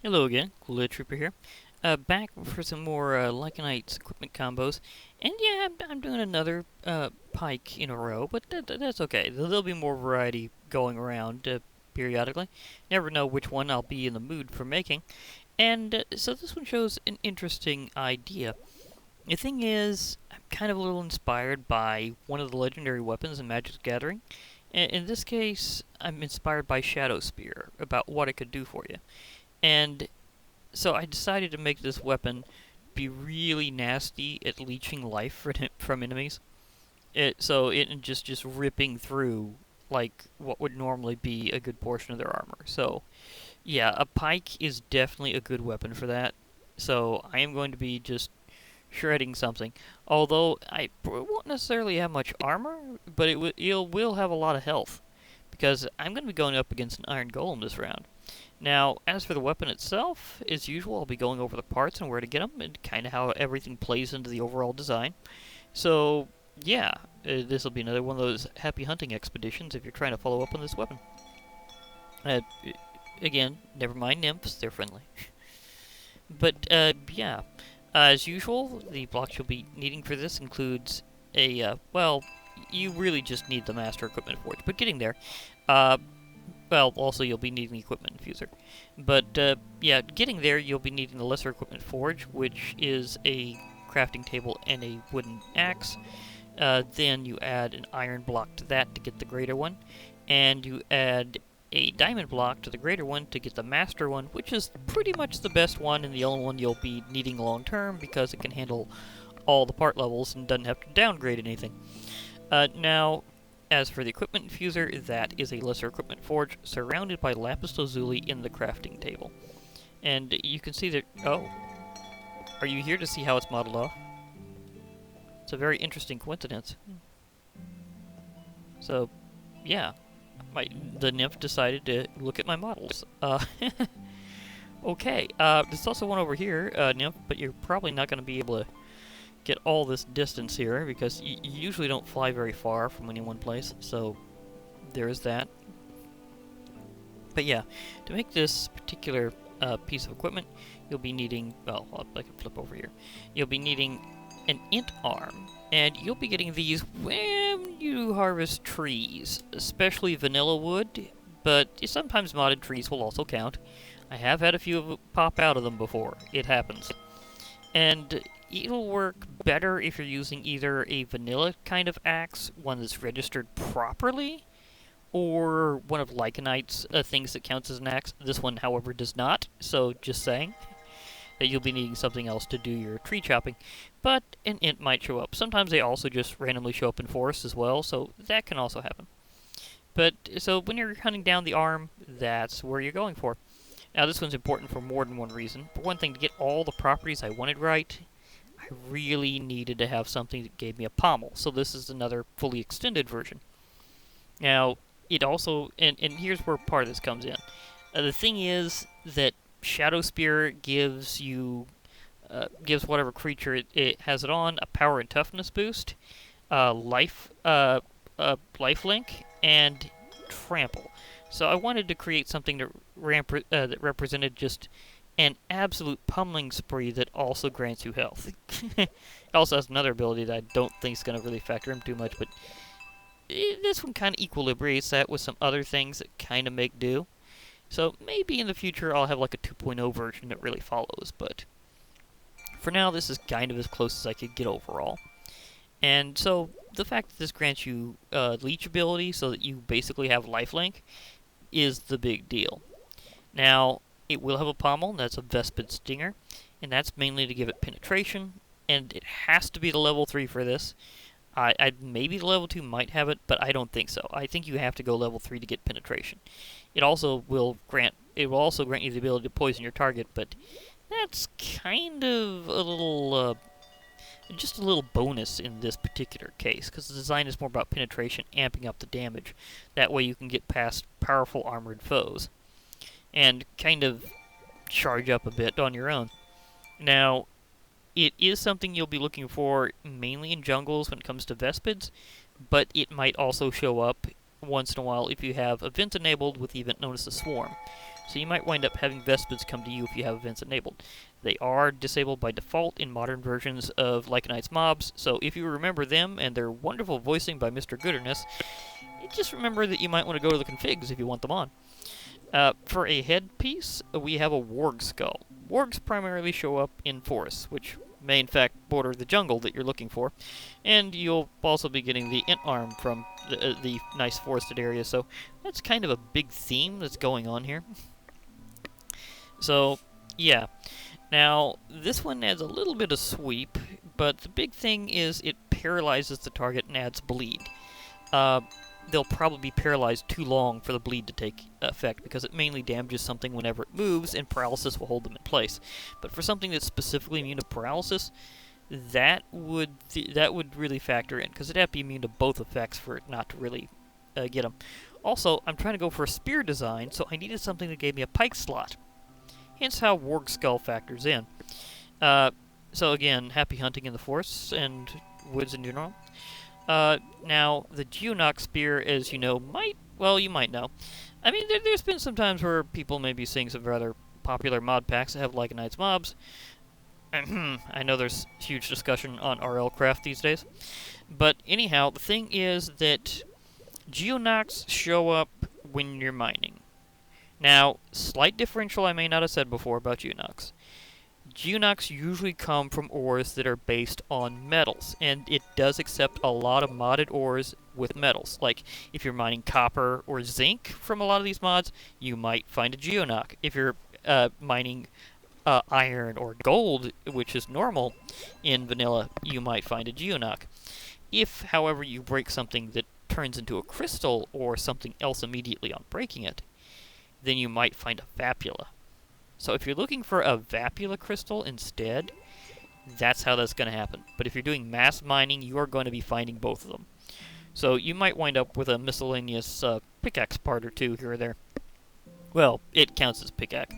Hello again, Cool Trooper here. Back for some more Lycanites equipment combos. And yeah, I'm doing another pike in a row, but that's okay. There'll be more variety going around periodically. Never know which one I'll be in the mood for making. And so this one shows an interesting idea. The thing is, I'm kind of a little inspired by one of the legendary weapons in Magic's Gathering. In this case, I'm inspired by Shadowspear, about what it could do for you. And so I decided to make this weapon be really nasty at leeching life from enemies. So it just ripping through like what would normally be a good portion of their armor. So yeah, a pike is definitely a good weapon for that. So I am going to be just shredding something. Although I won't necessarily have much armor, but it will have a lot of health because I'm going to be going up against an iron golem this round. Now, as for the weapon itself, as usual, I'll be going over the parts and where to get them, and kind of how everything plays into the overall design. So, yeah, this will be another one of those happy hunting expeditions if you're trying to follow up on this weapon. Uh, Again, never mind nymphs, they're friendly. But, yeah, as usual, the blocks you'll be needing for this includes well, you really just need the Master Equipment Forge, but getting there. Well, also you'll be needing the Equipment Infuser. But, yeah, getting there, you'll be needing the Lesser Equipment Forge, which is a crafting table and a wooden axe. Then you add an iron block to that to get the greater one. And you add a diamond block to the greater one to get the master one, which is pretty much the best one and the only one you'll be needing long term because it can handle all the part levels and doesn't have to downgrade anything. Now, as for the equipment infuser, that is a lesser equipment forge surrounded by lapis lazuli in the crafting table. And you can see that. Oh, are you here to see how it's modeled off? It's a very interesting coincidence. So, yeah. The nymph decided to look at my models. Okay, there's also one over here, nymph, but you're probably not going to be able to get all this distance here because you usually don't fly very far from any one place, so there is that. But yeah, to make this particular piece of equipment, you'll be needing, well, I can flip over here. You'll be needing an int arm, and you'll be getting these when you harvest trees, especially vanilla wood, but sometimes modded trees will also count. I have had a few pop out of them before. It happens. And it'll work better if you're using either a vanilla kind of axe, one that's registered properly, or one of Lycanites' things that counts as an axe. This one, however, does not, so just saying that you'll be needing something else to do your tree chopping. But an int might show up. Sometimes they also just randomly show up in forests as well, so that can also happen. But, so when you're hunting down the arm, that's where you're going for. Now, this one's important for more than one reason. For one thing, to get all the properties I wanted right, I really needed to have something that gave me a pommel, so this is another fully extended version. Now, it also, and here's where part of this comes in. The thing is that Shadowspear gives you, gives whatever creature it has it on a power and toughness boost, lifelink, and trample. So I wanted to create something that that represented just an absolute pummeling spree that also grants you health. It also has another ability that I don't think is going to really factor in too much, but this one kind of equilibrates that with some other things that kind of make do. So maybe in the future I'll have like a 2.0 version that really follows, but for now this is kind of as close as I could get overall. And so the fact that this grants you leech ability so that you basically have lifelink is the big deal. Now, it will have a pommel, that's a Vespid Stinger, and that's mainly to give it penetration, and it has to be the level 3 for this. Maybe the level 2 might have it, but I don't think so. I think you have to go level 3 to get penetration. It will also grant you the ability to poison your target, but that's kind of a little, just a little bonus in this particular case, because the design is more about penetration, amping up the damage. That way you can get past powerful armored foes, and kind of charge up a bit on your own. Now, it is something you'll be looking for mainly in jungles when it comes to Vespids, but it might also show up once in a while if you have events enabled with the event known as the Swarm. so you might wind up having Vespids come to you if you have events enabled. They are disabled by default in modern versions of Lycanites mobs, so if you remember them and their wonderful voicing by Mr. Gooderness, just remember that you might want to go to the configs if you want them on. For a headpiece, we have a warg skull. Wargs primarily show up in forests, which may in fact border the jungle that you're looking for, and you'll also be getting the int arm from the nice forested area, so that's kind of a big theme that's going on here. So, yeah. Now, this one adds a little bit of sweep, but the big thing is it paralyzes the target and adds bleed. They'll probably be paralyzed too long for the bleed to take effect, because it mainly damages something whenever it moves, and paralysis will hold them in place. But for something that's specifically immune to paralysis, that would really factor in, because it'd have to be immune to both effects for it not to really get them. Also, I'm trying to go for a spear design, so I needed something that gave me a pike slot. Hence how Warg Skull factors in. So again, happy hunting in the forests and woods in general. Now, the Geonox Spear, as you know, you might know. I mean, there's been some times where people may be seeing some rather popular mod packs that have Lycanites mobs. I know there's huge discussion on RL craft these days. But anyhow, the thing is that Geonox show up when you're mining. Now, slight differential I may not have said before about Geonox. Geonox usually come from ores that are based on metals, and it does accept a lot of modded ores with metals. Like, if you're mining copper or zinc from a lot of these mods, you might find a Geonox. If you're mining iron or gold, which is normal in vanilla, you might find a Geonox. If, however, you break something that turns into a crystal or something else immediately on breaking it, then you might find a Vapula. So if you're looking for a Vapula crystal instead, that's how that's going to happen. But if you're doing mass mining, you are going to be finding both of them. So you might wind up with a miscellaneous pickaxe part or two here or there. Well, it counts as pickaxe.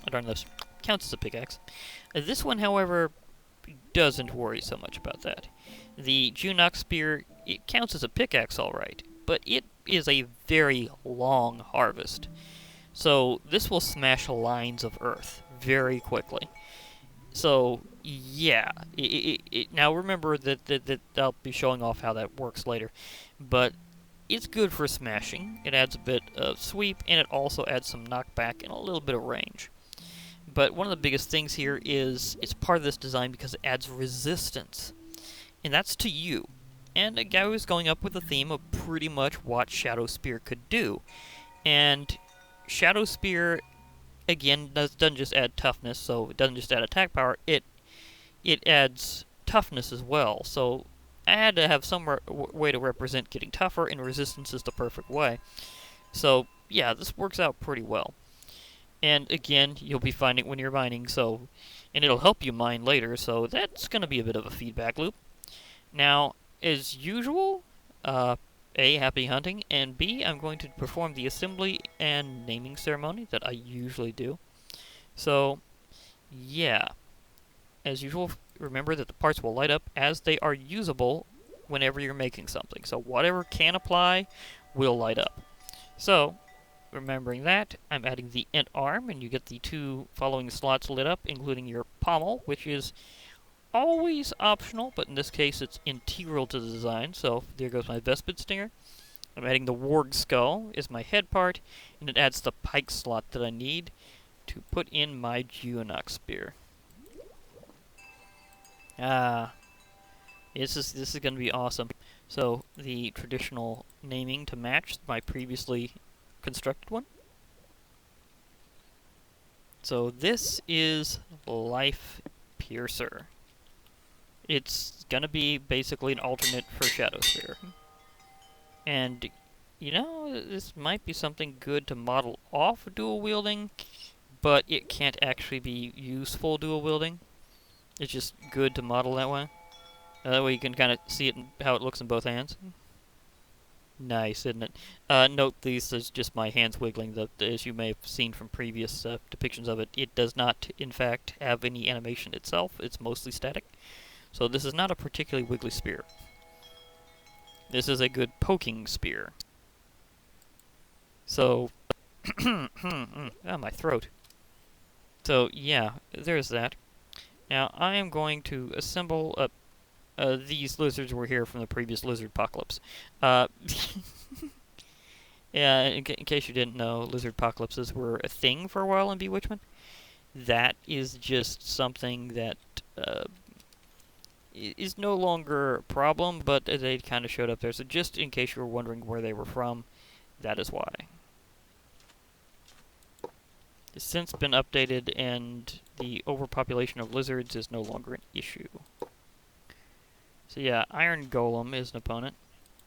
I don't know if it counts as a pickaxe. This one, however, doesn't worry so much about that. The Geonox Spear, it counts as a pickaxe alright, but it is a very long harvest. So this will smash lines of earth very quickly. So yeah, now remember that I'll be showing off how that works later, but it's good for smashing. It adds a bit of sweep, and it also adds some knockback and a little bit of range. But one of the biggest things here is it's part of this design because it adds resistance, and that's to you. And a guy who's going up with the theme of pretty much what Shadowspear could do, and Shadowspear, again, doesn't just add toughness, so it doesn't just add attack power, it adds toughness as well. So I had to have some way to represent getting tougher, and resistance is the perfect way. So yeah, this works out pretty well. And again, you'll be finding it when you're mining, and it'll help you mine later, so that's going to be a bit of a feedback loop. Now, as usual, A, happy hunting, and B, I'm going to perform the assembly and naming ceremony that I usually do. So, yeah. As usual, remember that the parts will light up as they are usable whenever you're making something. So whatever can apply will light up. So, remembering that, I'm adding the int arm, and you get the 2 following slots lit up, including your pommel, which is always optional, but in this case it's integral to the design. So there goes my Vespid Stinger. I'm adding the Warg Skull as my head part, and it adds the pike slot that I need to put in my Geonox Spear. This is going to be awesome. So the traditional naming to match my previously constructed one. So this is Lifepiercer. It's gonna be basically an alternate for Shadowspear. And, you know, this might be something good to model off dual wielding, but it can't actually be useful dual wielding. It's just good to model that way. That way you can kind of see it how it looks in both hands. Nice, isn't it? Note this is just my hands wiggling. As you may have seen from previous depictions of it, it does not, in fact, have any animation itself. It's mostly static. So this is not a particularly wiggly spear. This is a good poking spear. So, Ah, my throat. So, yeah, there's that. Now, I am going to assemble up. These lizards were here from the previous lizard apocalypse. Uh, yeah, in case you didn't know, lizard apocalypses were a thing for a while in Bewitchment. That is just something that uh, is no longer a problem, but they kind of showed up there. So just in case you were wondering where they were from, that is why. It's since been updated, and the overpopulation of lizards is no longer an issue. So yeah, Iron Golem is an opponent.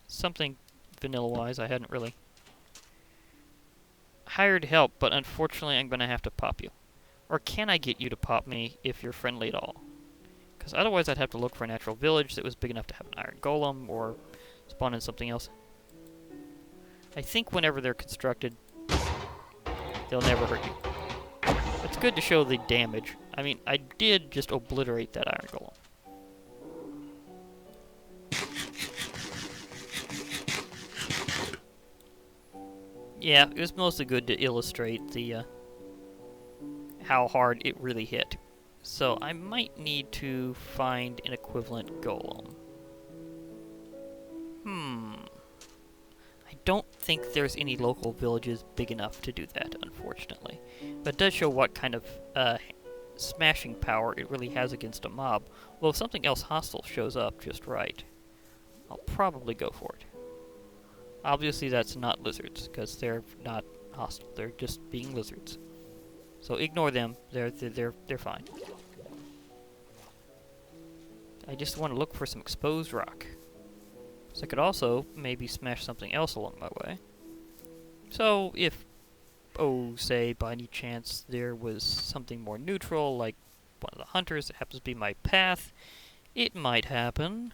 Something vanilla-wise I hadn't really hired help, but unfortunately I'm going to have to pop you. Or can I get you to pop me if you're friendly at all? Because otherwise I'd have to look for a natural village that was big enough to have an Iron Golem, or spawn in something else. I think whenever they're constructed, they'll never hurt you. It's good to show the damage. I mean, I did just obliterate that Iron Golem. Yeah, it was mostly good to illustrate the how hard it really hit. So I might need to find an equivalent golem. I don't think there's any local villages big enough to do that, unfortunately. But it does show what kind of smashing power it really has against a mob. Well, if something else hostile shows up just right, I'll probably go for it. Obviously that's not lizards, because they're not hostile. They're just being lizards. So ignore them. They're fine. I just want to look for some exposed rock. So I could also maybe smash something else along my way. So if, oh, say by any chance there was something more neutral, like one of the hunters that happens to be my path, it might happen.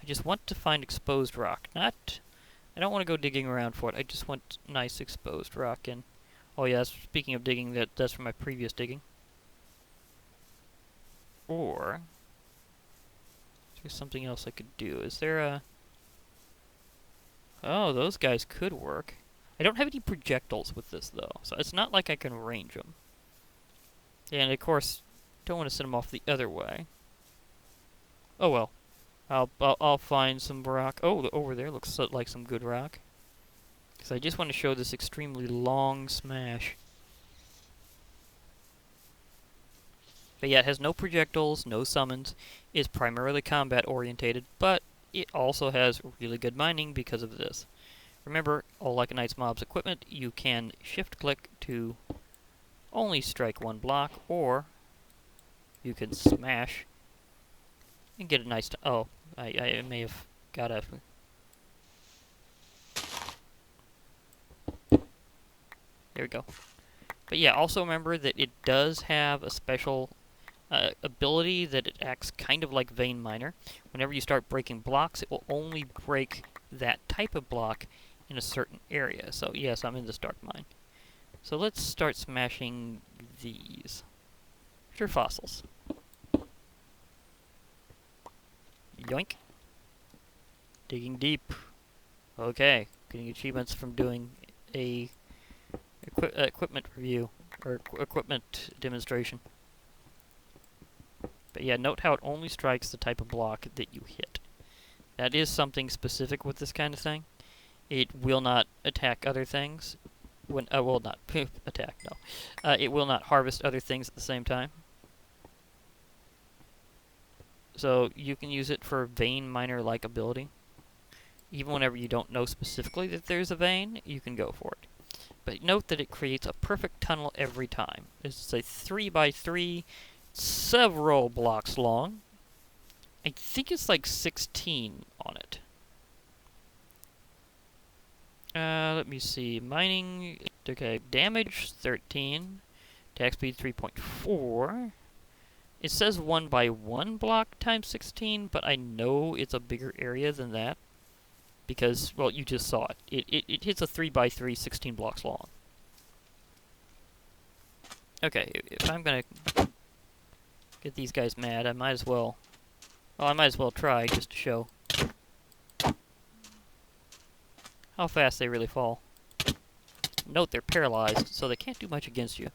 I just want to find exposed rock. I don't want to go digging around for it. I just want nice exposed rock. And oh yeah, speaking of digging, that's from my previous digging. Or there's something else I could do. Is there a... Oh, those guys could work. I don't have any projectiles with this, though, so it's not like I can range them. And, of course, don't want to send them off the other way. Oh, well. I'll find some rock. Oh, over there looks like some good rock. Because I just want to show this extremely long smash. But yeah, it has no projectiles, no summons, is primarily combat orientated, but it also has really good mining because of this. Remember, all Lycanites mobs equipment, you can shift click to only strike one block, or you can smash and get a nice... Oh, I may have got a... There we go. But yeah, also remember that it does have a special ability that it acts kind of like Vein Miner. Whenever you start breaking blocks, it will only break that type of block in a certain area. So yes, I'm in this dark mine. So let's start smashing these. Which are fossils. Yoink. Digging deep. Okay, getting achievements from doing a equipment review, or equipment demonstration. But yeah, note how it only strikes the type of block that you hit. That is something specific with this kind of thing. It will not attack other things. Will not attack, no. It will not harvest other things at the same time. So you can use it for vein miner-like ability. Even whenever you don't know specifically that there's a vein, you can go for it. But note that it creates a perfect tunnel every time. It's a 3x3, several blocks long. I think it's like 16 on it. Let me see. Mining, okay, damage 13, attack speed 3.4. It says 1x1 block times 16, but I know it's a bigger area than that. Because, well, you just saw it. It hits a 3x3, 16 blocks long. Okay, if I'm gonna get these guys mad, I might as well... Well, I might as well try, just to show how fast they really fall. Note they're paralyzed, so they can't do much against you.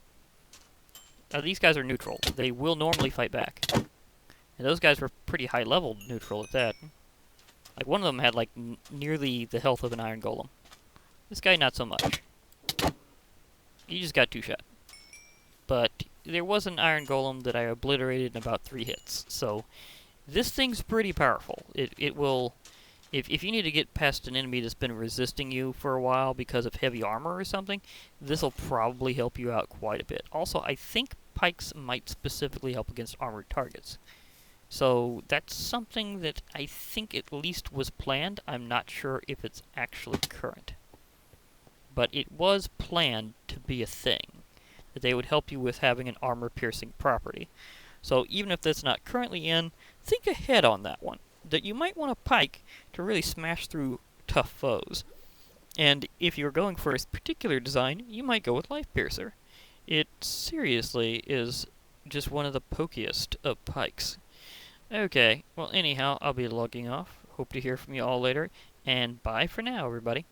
Now these guys are neutral. They will normally fight back. And those guys were pretty high level neutral at that. Like one of them had like nearly the health of an iron golem. This guy not so much. He just got 2-shot. But there was an iron golem that I obliterated in about 3 hits. So this thing's pretty powerful. It will, if you need to get past an enemy that's been resisting you for a while because of heavy armor or something, this will probably help you out quite a bit. Also, I think pikes might specifically help against armored targets. So that's something that I think at least was planned. I'm not sure if it's actually current. But it was planned to be a thing, that they would help you with having an armor-piercing property. So even if that's not currently in, think ahead on that one, that you might want a pike to really smash through tough foes. And if you're going for a particular design, you might go with Lifepiercer. It seriously is just one of the pokiest of pikes. Okay, well anyhow, I'll be logging off. Hope to hear from you all later, and bye for now, everybody.